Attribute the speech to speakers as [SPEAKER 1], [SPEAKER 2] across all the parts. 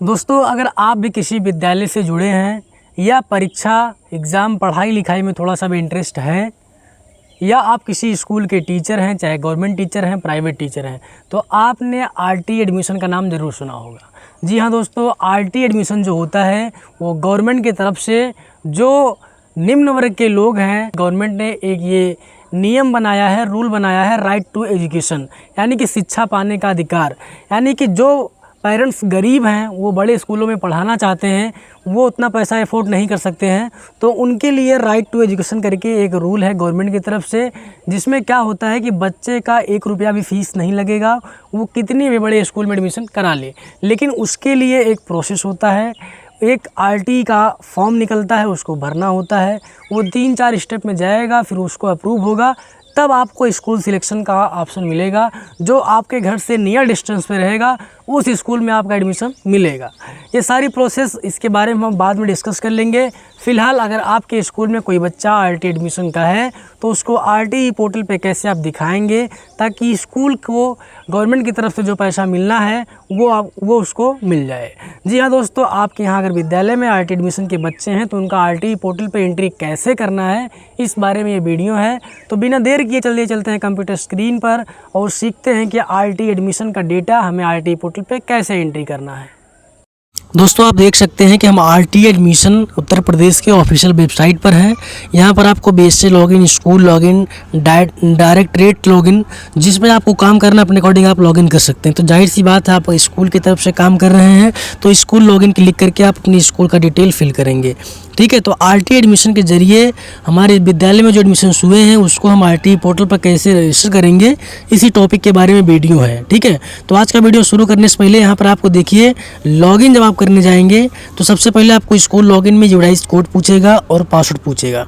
[SPEAKER 1] दोस्तों, अगर आप भी किसी विद्यालय से जुड़े हैं या परीक्षा एग्ज़ाम पढ़ाई लिखाई में थोड़ा सा भी इंटरेस्ट है या आप किसी स्कूल के टीचर हैं, चाहे गवर्नमेंट टीचर हैं, प्राइवेट टीचर हैं, तो आपने आरटी एडमिशन का नाम ज़रूर सुना होगा। जी हाँ दोस्तों, आरटी एडमिशन जो होता है वो गवर्नमेंट की तरफ से जो निम्न वर्ग के लोग हैं, गवर्नमेंट ने एक ये नियम बनाया है, रूल बनाया है, राइट टू एजुकेशन, यानी कि शिक्षा पाने का अधिकार। यानी कि जो पेरेंट्स गरीब हैं, वो बड़े स्कूलों में पढ़ाना चाहते हैं, वो उतना पैसा अफोर्ड नहीं कर सकते हैं, तो उनके लिए राइट टू एजुकेशन करके एक रूल है गवर्नमेंट की तरफ से, जिसमें क्या होता है कि बच्चे का 1 रुपया भी फ़ीस नहीं लगेगा, वो कितनी भी बड़े स्कूल में एडमिशन करा ले। लेकिन उसके लिए एक प्रोसेस होता है, एक आरटी का फॉर्म निकलता है, उसको भरना होता है, वो 3-4 स्टेप में जाएगा, फिर उसको अप्रूव होगा, तब आपको स्कूल सिलेक्शन का ऑप्शन मिलेगा। जो आपके घर से नियर डिस्टेंस पे रहेगा उस स्कूल में आपका एडमिशन मिलेगा। ये सारी प्रोसेस, इसके बारे में हम बाद में डिस्कस कर लेंगे। फ़िलहाल अगर आपके स्कूल में कोई बच्चा आरटी एडमिशन का है तो उसको आरटी पोर्टल पे कैसे आप दिखाएंगे ताकि स्कूल को गवर्नमेंट की तरफ से जो पैसा मिलना है वो उसको मिल जाए। जी हाँ दोस्तों, आपके यहाँ अगर विद्यालय में आरटी एडमिशन के बच्चे हैं तो उनका आरटी पोर्टल पे एंट्री कैसे करना है, इस बारे में ये वीडियो है। तो बिना देर किए चलते हैं कंप्यूटर स्क्रीन पर और सीखते हैं कि आरटी एडमिशन का डेटा हमें आरटी पोर्टल पे कैसे एंट्री करना है। दोस्तों, आप देख सकते हैं कि हम आरटी एडमिशन उत्तर प्रदेश के ऑफिशियल वेबसाइट पर हैं। यहाँ पर आपको BSc login, school login, directorate login, जिसमें आपको काम करना अपने अकॉर्डिंग आप लॉगिन कर सकते हैं। तो जाहिर सी बात है, आप स्कूल की तरफ से काम कर रहे हैं तो स्कूल लॉगिन क्लिक करके आप अपनी स्कूल का डिटेल फिल करेंगे। ठीक है, तो आरटी एडमिशन के ज़रिए हमारे विद्यालय में जो एडमिशन हुए हैं उसको हम आरटी पोर्टल पर कैसे रजिस्टर करेंगे, इसी टॉपिक के बारे में वीडियो है। ठीक है, तो आज का वीडियो शुरू करने से पहले यहाँ पर आपको देखिए, लॉगिन जब आप करने जाएंगे तो सबसे पहले आपको स्कूल लॉगिन में यूडाइस कोड पूछेगा और पासवर्ड पूछेगा।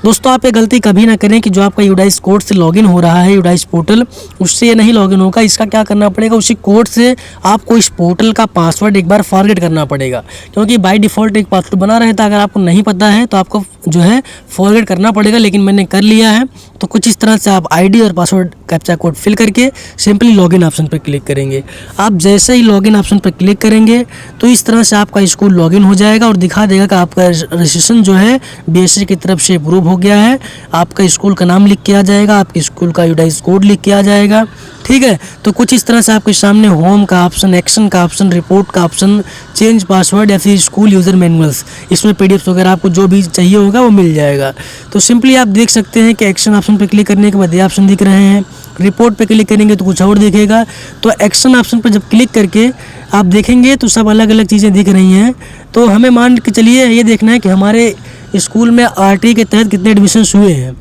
[SPEAKER 1] दोस्तों, आप ये गलती कभी ना करें कि जो आपका यूडाइस कोड से लॉगिन हो रहा है, यूडाइस पोर्टल, उससे ये नहीं लॉगिन होगा। इसका क्या करना पड़ेगा, उसी कोड से आपको इस पोर्टल का पासवर्ड एक बार फॉरगेट करना पड़ेगा, क्योंकि बाय डिफ़ॉल्ट एक पासवर्ड बना रहता है। अगर आपको नहीं पता है तो आपको जो है फॉरगेट करना पड़ेगा, लेकिन मैंने कर लिया है। तो कुछ इस तरह से आप आईडी और पासवर्ड कैप्चा कोड फिल करके सिंपली लॉगिन ऑप्शन पर क्लिक करेंगे। आप जैसे ही लॉगिन ऑप्शन पर क्लिक करेंगे तो इस तरह से आपका स्कूल लॉगिन हो जाएगा और दिखा देगा कि आपका रजिस्ट्रेशन जो है बीएससी की तरफ से अप्रूव हो गया है। आपका स्कूल का नाम लिख के आ जाएगा, आपके स्कूल का यूडाइस कोड लिख के आ जाएगा। ठीक है, तो कुछ इस तरह से आपके सामने होम का ऑप्शन, एक्शन का ऑप्शन, रिपोर्ट का ऑप्शन, चेंज पासवर्ड या फिर स्कूल यूज़र मैनुअल्स, इसमें पीडीएफ वगैरह आपको जो भी चाहिए होगा वो मिल जाएगा। तो सिंपली आप देख सकते हैं कि एक्शन ऑप्शन पर क्लिक करने के बाद ये ऑप्शन दिख रहे हैं, रिपोर्ट पे क्लिक करेंगे तो कुछ और दिखेगा। तो एक्शन ऑप्शन पर जब क्लिक करके आप देखेंगे तो सब अलग अलग चीज़ें दिख रही हैं। तो हमें मान के चलिए ये देखना है कि हमारे स्कूल में आरटी के तहत कितने एडमिशन हुए हैं।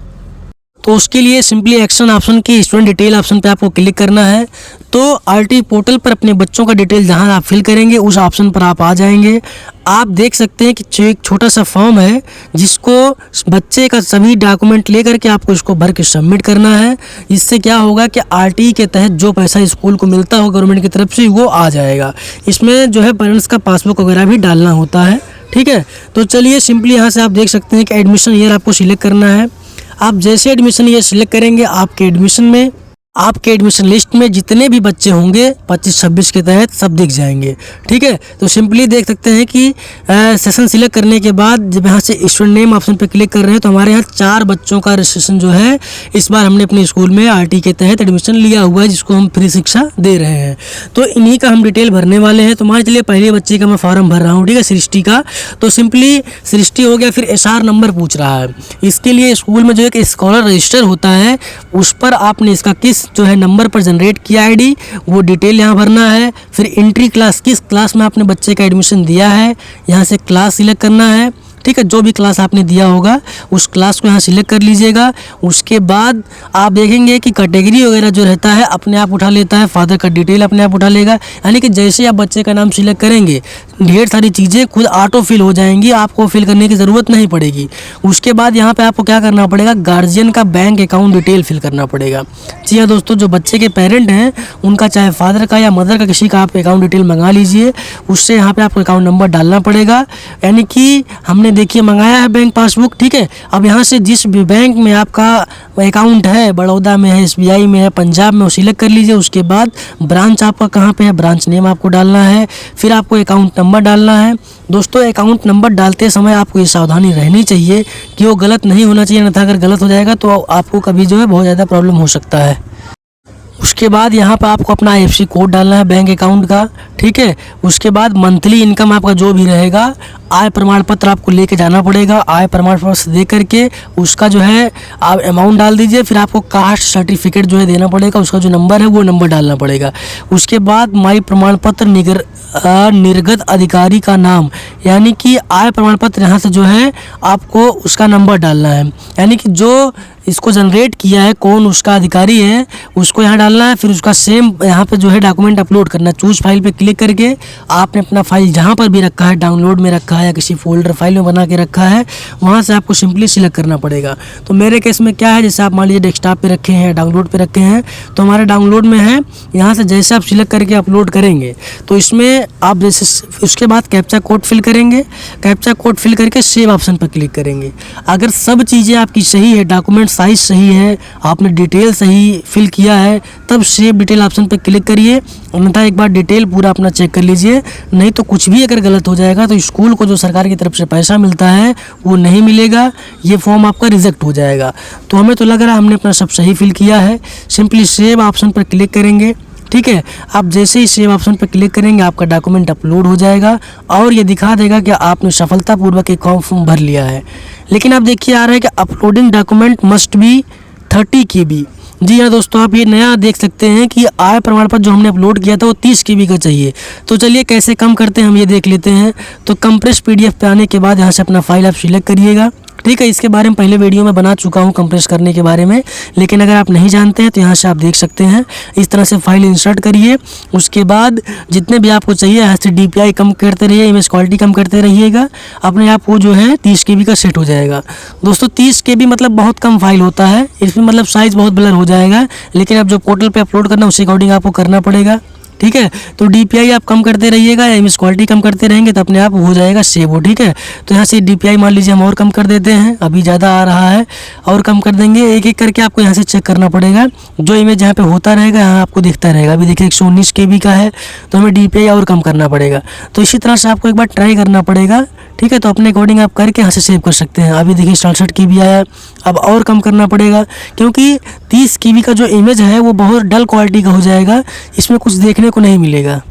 [SPEAKER 1] तो उसके लिए सिंपली एक्शन ऑप्शन की स्टूडेंट डिटेल ऑप्शन पे आपको क्लिक करना है। तो आरटी पोर्टल पर अपने बच्चों का डिटेल जहां आप फिल करेंगे उस ऑप्शन पर आप आ जाएंगे। आप देख सकते हैं कि एक छोटा सा फॉर्म है जिसको बच्चे का सभी डॉक्यूमेंट लेकर के आपको इसको भर के सबमिट करना है। इससे क्या होगा कि आरटी के तहत जो पैसा स्कूल को मिलता हो गवर्नमेंट की तरफ से वो आ जाएगा। इसमें जो है पेरेंट्स का पासबुक वगैरह भी डालना होता है। ठीक है, तो चलिए सिंपली यहाँ से आप देख सकते हैं कि एडमिशन ईयर आपको सिलेक्ट करना है। आप जैसे एडमिशन ईयर सिलेक्ट करेंगे आपके एडमिशन में, आपके एडमिशन लिस्ट में जितने भी बच्चे होंगे 25-26 के तहत सब दिख जाएंगे। ठीक है, तो सिंपली देख सकते हैं कि सेशन सिलेक्ट करने के बाद जब यहाँ से स्टूडेंट नेम ऑप्शन पे क्लिक कर रहे हैं तो हमारे यहाँ 4 बच्चों का रजिस्ट्रेशन जो है इस बार हमने अपने स्कूल में आरटी के तहत एडमिशन लिया हुआ है, जिसको हम फ्री शिक्षा दे रहे हैं। तो इन्हीं का हम डिटेल भरने वाले हैं। तो मान चलिए पहले बच्चे का मैं फॉर्म भर रहा हूँ, ठीक है, सृष्टि का। तो सिंपली सृष्टि हो गया, फिर एसआर नंबर पूछ रहा है। इसके लिए स्कूल में जो एक स्कॉलर रजिस्टर होता है उस पर आपने इसका किस जो है नंबर पर जनरेट किया आईडी, वो डिटेल यहाँ भरना है। फिर एंट्री क्लास, किस क्लास में आपने बच्चे का एडमिशन दिया है, यहाँ से क्लास सिलेक्ट करना है। ठीक है, जो भी क्लास आपने दिया होगा उस क्लास को यहाँ सिलेक्ट कर लीजिएगा। उसके बाद आप देखेंगे कि कैटेगरी वगैरह जो रहता है अपने आप उठा लेता है, फादर का डिटेल अपने आप उठा लेगा। यानी कि जैसे आप बच्चे का नाम सिलेक्ट करेंगे ढेर सारी चीज़ें खुद ऑटो फिल हो जाएंगी, आपको फिल करने की ज़रूरत नहीं पड़ेगी। उसके बाद यहाँ पे आपको क्या करना पड़ेगा, गार्जियन का बैंक अकाउंट डिटेल फिल करना पड़ेगा। जी हाँ दोस्तों, जो बच्चे के पेरेंट हैं उनका चाहे फादर का या मदर का किसी का आप अकाउंट डिटेल मंगा लीजिए। उससे यहाँ पे आपको अकाउंट नंबर डालना पड़ेगा। यानी कि हमने देखिए मंगाया है बैंक पासबुक, ठीक है। अब यहाँ से जिस भी बैंक में आपका अकाउंट है, बड़ौदा में है, SBI में है, पंजाब में, वो सिलेक्ट कर लीजिए। उसके बाद ब्रांच आपका कहाँ पे है, ब्रांच नेम आपको डालना है, फिर आपको अकाउंट नंबर डालना है। दोस्तों अकाउंट नंबर डालते समय आपको ये सावधानी रहनी चाहिए कि वो गलत नहीं होना चाहिए, अन्यथा अगर गलत हो जाएगा तो आपको कभी जो है बहुत ज़्यादा प्रॉब्लम हो सकता है। उसके बाद यहाँ पर आपको अपना IFSC कोड डालना है बैंक अकाउंट का, ठीक है। उसके बाद मंथली इनकम आपका जो भी रहेगा, आय प्रमाण पत्र आपको लेके जाना पड़ेगा। आय प्रमाण पत्र दे करके उसका जो है आप अमाउंट डाल दीजिए। फिर आपको कास्ट सर्टिफिकेट जो है देना पड़ेगा, उसका जो नंबर है वो नंबर डालना पड़ेगा। उसके बाद माई प्रमाण पत्र निर्गत अधिकारी का नाम, यानी कि आय प्रमाण पत्र यहाँ से जो है आपको उसका नंबर डालना है, यानी कि जो इसको जनरेट किया है कौन उसका अधिकारी है उसको यहाँ डालना है। फिर उसका सेम यहाँ पे जो है डॉक्यूमेंट अपलोड करना है। चूज फाइल पे क्लिक करके आपने अपना फाइल जहाँ पर भी रखा है, डाउनलोड में रखा है या किसी फोल्डर फाइल में बना के रखा है, वहाँ से आपको सिंपली सिलेक्ट करना पड़ेगा। तो मेरे केस में क्या है, जैसे आप मान लीजिए डेस्कटॉप पे रखे हैं, डाउनलोड पे रखे हैं, तो हमारे डाउनलोड में है। यहाँ से जैसे आप सिलेक्ट करके अपलोड करेंगे तो इसमें आप जैसे उसके बाद कैप्चा कोड फिल करेंगे। कैप्चा कोड फिल करके सेव ऑप्शन पर क्लिक करेंगे। अगर सब चीज़ें आपकी सही है, डॉक्यूमेंट साइज सही है, आपने डिटेल सही फिल किया है, तब सेव डिटेल ऑप्शन पर क्लिक करिए। अन्यथा एक बार डिटेल पूरा अपना चेक कर लीजिए, नहीं तो कुछ भी अगर गलत हो जाएगा तो स्कूल को जो सरकार की तरफ से पैसा मिलता है वो नहीं मिलेगा, ये फॉर्म आपका रिजेक्ट हो जाएगा। तो हमें तो लग रहा है हमने अपना सब सही फिल किया है। सिंपली सेव ऑप्शन पर क्लिक करेंगे, ठीक है। आप जैसे ही सेव ऑप्शन पर क्लिक करेंगे आपका डॉक्यूमेंट अपलोड हो जाएगा और ये दिखा देगा कि आपने सफलतापूर्वक एक फॉर्म भर लिया है। लेकिन आप देखिए आ रहा है कि uploading document must be 30 KB। जी हाँ दोस्तों, आप ये नया देख सकते हैं कि आय प्रमाण पत्र जो हमने अपलोड किया था वो 30 KB का चाहिए। तो चलिए कैसे कम करते हैं हम ये देख लेते हैं। तो कंप्रेस PDF पे आने के बाद यहाँ से अपना फाइल आप सिलेक्ट करिएगा, ठीक है। इसके बारे में पहले वीडियो में बना चुका हूँ कंप्रेस करने के बारे में, लेकिन अगर आप नहीं जानते हैं तो यहाँ से आप देख सकते हैं। इस तरह से फाइल इंसर्ट करिए। उसके बाद जितने भी आपको चाहिए यहाँ से DPI कम करते रहिए, इमेज क्वालिटी कम करते रहिएगा, अपने आप वो जो है 30 KB का सेट हो जाएगा। दोस्तों 30 KB मतलब बहुत कम फाइल होता है, इसमें मतलब साइज़ बहुत ब्लर हो जाएगा, लेकिन आप जो पोर्टल पर अपलोड करना उसी अकॉर्डिंग आपको करना पड़ेगा, ठीक है। तो DPI आप कम करते रहिएगा या इमेज क्वालिटी कम करते रहेंगे तो अपने आप हो जाएगा सेव हो, ठीक है। तो यहाँ से DPI मान लीजिए हम और कम कर देते हैं, अभी ज़्यादा आ रहा है और कम कर देंगे। एक एक करके आपको यहाँ से चेक करना पड़ेगा, जो इमेज यहाँ पे होता रहेगा यहाँ आपको दिखता रहेगा। अभी देखिए 119 KB का है तो हमें DPI और कम करना पड़ेगा। तो इसी तरह से आपको एक बार ट्राई करना पड़ेगा, ठीक है। तो अपने अकॉर्डिंग आप करके यहाँ से सेव कर सकते हैं। अभी देखिए 67 KB आया, अब और कम करना पड़ेगा क्योंकि 30 KB का जो इमेज है वो बहुत डल क्वालिटी का हो जाएगा, इसमें कुछ देखने को नहीं मिलेगा।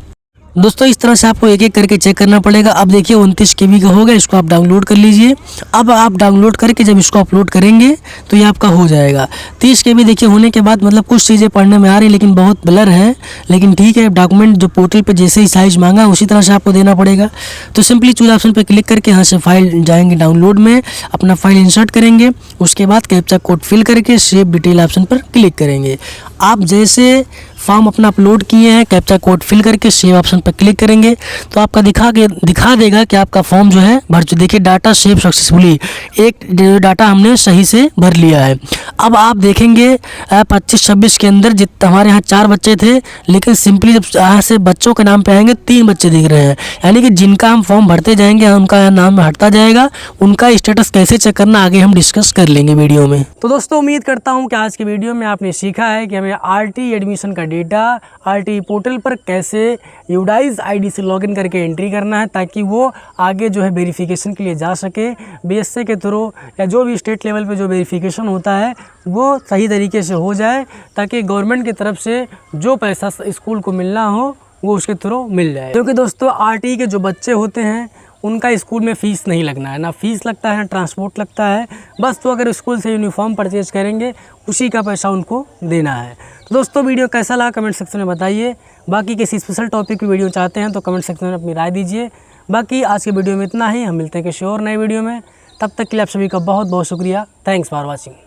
[SPEAKER 1] दोस्तों इस तरह से आपको एक एक करके चेक करना पड़ेगा। अब देखिए 29 KB का हो गया, इसको आप डाउनलोड कर लीजिए। अब आप डाउनलोड करके जब इसको अपलोड करेंगे तो ये आपका हो जाएगा। 30 KB देखिए होने के बाद मतलब कुछ चीज़ें पढ़ने में आ रही लेकिन बहुत ब्लर है, लेकिन ठीक है। डॉक्यूमेंट जो पोर्टल पे जैसे ही साइज़ मांगा उसी तरह से आपको देना पड़ेगा। तो सिंपली चूज ऑप्शन पर क्लिक करके यहाँ से फाइल जाएंगे, डाउनलोड में अपना फाइल इंसर्ट करेंगे। उसके बाद कैप्चा कोड फिल करके सेव डिटेल ऑप्शन पर क्लिक करेंगे। आप जैसे फॉर्म अपना अपलोड किए हैं, कैप्चा कोड फिल करके सेव ऑप्शन पर क्लिक करेंगे तो आपका दिखा देगा कि आपका फॉर्म जो है भर चुके। देखिए डाटा सेव सक्सेसफुली, एक डाटा हमने सही से भर लिया है। अब आप देखेंगे 25-26 के अंदर हमारे यहाँ 4 बच्चे थे, लेकिन सिंपली जब यहाँ से बच्चों के नाम पे आएंगे 3 बच्चे दिख रहे हैं, यानी कि जिनका हम फॉर्म भरते जाएंगे उनका नाम हटता जाएगा। उनका स्टेटस कैसे चेक करना आगे हम डिस्कस कर लेंगे वीडियो में। तो दोस्तों उम्मीद करता हूँ कि आज की वीडियो में आपने सीखा है कि हमें RT एडमिशन का डेटा RT पोर्टल पर कैसे यूडाइज ID से लॉगिन करके एंट्री करना है, ताकि वो आगे जो है वेरिफिकेशन के लिए जा सके। BSA के थ्रू या जो भी स्टेट लेवल पे जो वेरिफिकेशन होता है वो सही तरीके से हो जाए, ताकि गवर्नमेंट की तरफ से जो पैसा स्कूल को मिलना हो वो उसके थ्रू मिल जाए। क्योंकि दोस्तों RT के जो बच्चे होते हैं उनका स्कूल में फ़ीस नहीं लगना है, ना फ़ीस लगता है ना ट्रांसपोर्ट लगता है। बस तो अगर स्कूल से यूनिफॉर्म परचेज करेंगे उसी का पैसा उनको देना है। तो दोस्तों वीडियो कैसा लगा कमेंट सेक्शन में बताइए। बाकी किसी स्पेशल टॉपिक की वीडियो चाहते हैं तो कमेंट सेक्शन में अपनी राय दीजिए। बाकी आज के वीडियो में इतना ही, हम मिलते हैं किसी और नए वीडियो में। तब तक के लिए आप सभी का बहुत बहुत शुक्रिया। Thanks for watching.